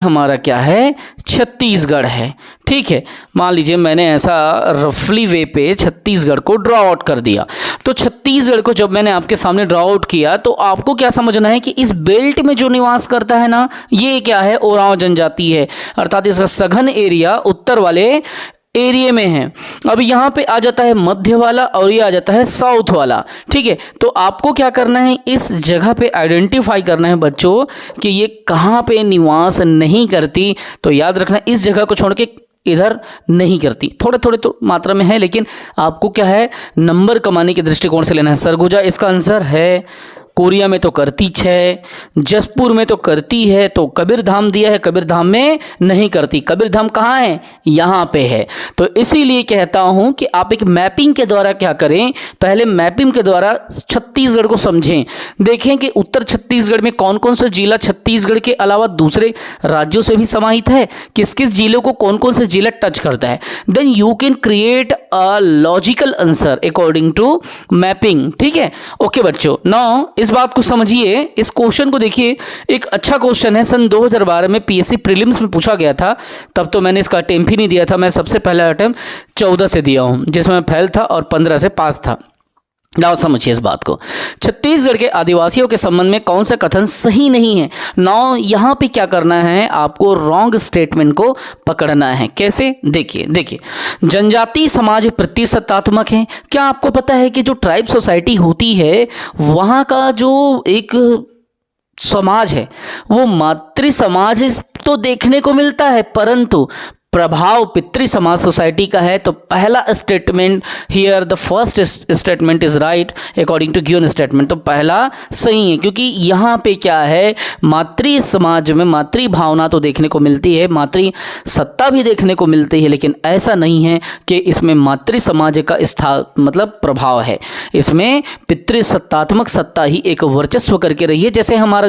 हमारा क्या है, छत्तीसगढ़ है। ठीक है, मान लीजिए मैंने ऐसा रफली वे पे छत्तीसगढ़ को ड्रॉ आउट कर दिया। तो छत्तीसगढ़ को जब मैंने आपके सामने ड्रॉ आउट किया तो आपको क्या समझना है कि इस बेल्ट में जो निवास करता है ना, ये क्या है, ओरांव जनजाति है, अर्थात इसका सघन एरिया उत्तर वाले एरिया में है। अब यहाँ पे आ जाता है मध्य वाला और ये आ जाता है साउथ वाला। ठीक है, तो आपको क्या करना है, इस जगह पे आइडेंटिफाई करना है बच्चों कि ये कहाँ पे निवास नहीं करती। तो याद रखना, इस जगह को छोड़ के इधर नहीं करती। थोड़े थोड़े तो मात्रा में है, लेकिन आपको क्या है, नंबर कमाने के दृष्टिकोण से लेना है। सरगुजा इसका आंसर है। कोरिया में तो करती 6, जसपुर में तो करती है, तो कबीरधाम दिया है, कबीरधाम में नहीं करती। कबीरधाम कहाँ है, यहाँ पे है। तो इसीलिए कहता हूँ कि आप एक मैपिंग के द्वारा क्या करें, पहले मैपिंग के द्वारा छत्तीसगढ़ को समझें। देखें कि उत्तर छत्तीसगढ़ में कौन कौन सा जिला छत्तीसगढ़ के अलावा दूसरे राज्यों से भी समाहित है, किस किस जिलों को कौन कौन से जिला टच करता है। Then you can create a logical answer according to mapping. ठीक है, ओके बच्चों, नाउ इस बात को समझिए, इस क्वेश्चन को देखिए। एक अच्छा क्वेश्चन है, सन 2012 में पीएससी प्रीलिम्स में पूछा गया था। तब तो मैंने इसका अटेम्प्ट ही नहीं दिया था, मैं सबसे पहला अटेम्प्ट 14 से दिया हूं, जिसमें मैं फेल था और 15 से पास था। नाउ समझिए इस बात को, छत्तीसगढ़ के आदिवासियों के संबंध में कौन सा कथन सही नहीं है। नाउ यहाँ पे क्या करना है, आपको रॉन्ग स्टेटमेंट को पकड़ना है। कैसे, देखिए जनजाति समाज प्रतिशतात्मक है। क्या आपको पता है कि जो ट्राइब सोसाइटी होती है वहाँ का जो एक समाज है वो मातृ समाज तो देखने को मिलता है, परंतु प्रभाव पितृ समाज सोसाइटी का है। तो पहला statement here, the first statement is right according to given statement. तो पहला सही है, क्योंकि यहाँ पे क्या है, मातृ समाज में मातृ भावना तो देखने को मिलती है, मातृ सत्ता भी देखने को मिलती है, लेकिन ऐसा नहीं है कि इसमें मातृ समाज का मतलब प्रभाव है। इसमें पितृ सत्तात्मक सत्ता ही एक वर्चस्व करके रही है। जैसे हमारा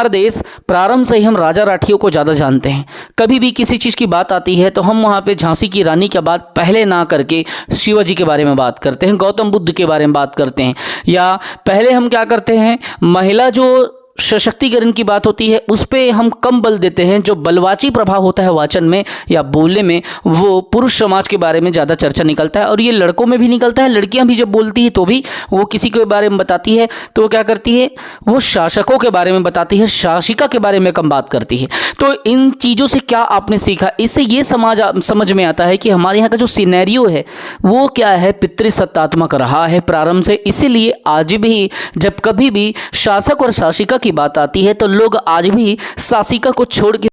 देश प्रारंभ से ही हम राजा राठियों को ज़्यादा जानते हैं। कभी भी किसी चीज़ की बात आती है तो हम वहाँ पे झांसी की रानी की बात पहले ना करके शिवाजी के बारे में बात करते हैं, गौतम बुद्ध के बारे में बात करते हैं, या पहले हम क्या करते हैं, महिला जो सशक्तिकरण की बात होती है उस पर हम कम बल देते हैं। जो बलवाची प्रभाव होता है वाचन में या बोलने में, वो पुरुष समाज के बारे में ज़्यादा चर्चा निकलता है, और ये लड़कों में भी निकलता है। लड़कियां भी जब बोलती है तो भी वो किसी के बारे में बताती है, तो वो क्या करती है, वो शासकों के बारे में बताती है, शासिका के बारे में कम बात करती है। तो इन चीज़ों से क्या आपने सीखा, इससे ये समझ में आता है कि हमारे यहाँ का जो सिनेरियो है वो क्या है, पितृसत्तात्मक रहा है प्रारंभ से। इसीलिए आज भी जब कभी भी शासक और शासिका की बात आती है तो लोग आज भी शासिका को छोड़ के